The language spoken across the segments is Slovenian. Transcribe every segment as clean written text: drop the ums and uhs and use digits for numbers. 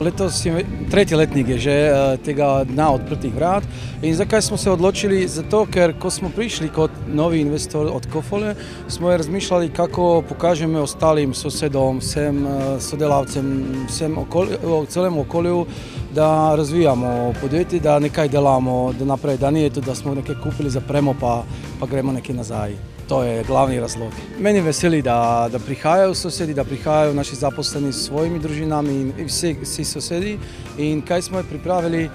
Letos je tretji letnik je že tega dna odprtih vrat. In zakaj smo se odločili? Zato, ker ko smo prišli kot novi investor od Kofole, smo razmišljali, kako pokažemo ostalim sosedom, vsem sodelavcem, celemu okolju, da razvijamo podjetje, da nekaj delamo, da naprej, da nije to, da smo nekaj kupili, zapremo pa gremo nekaj nazaj. To je glavni razlog. Meni veseli, da prihajajo sosedi, da prihajajo naši zaposleni s svojimi družinami in vsi sosedi. In kaj smo pripravili?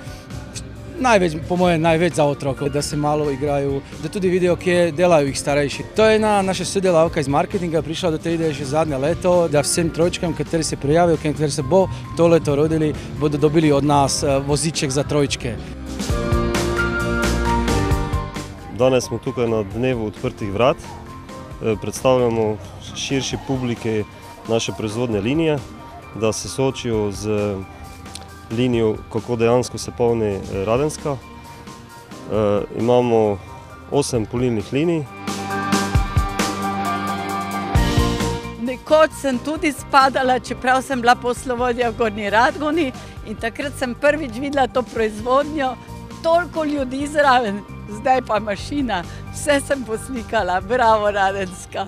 Po mojem največ za otroke, da se malo igrajo, da tudi vidijo, kje delajo ih starejši. To je naša sodelavka iz marketinga prišla do te ideje že zadnje leto, da vsem trojčkam, kateri se prijavijo, kateri se bo to leto rodili, bodo dobili od nas voziček za trojčke. Danes smo tukaj na dnevu odprtih vrat. Predstavljamo širši publiki naše proizvodne linije, da se soočijo z linijo, kako dejansko se polni Radenska. Imamo 8 polnilnih linij. Nekoč sem tudi spadala, čeprav sem bila poslovodja v Gornji Radgoni in takrat sem prvič videla to proizvodnjo, toliko ljudi zraven. Zdaj pa mašina, vse sem poslikala, bravo Radenska.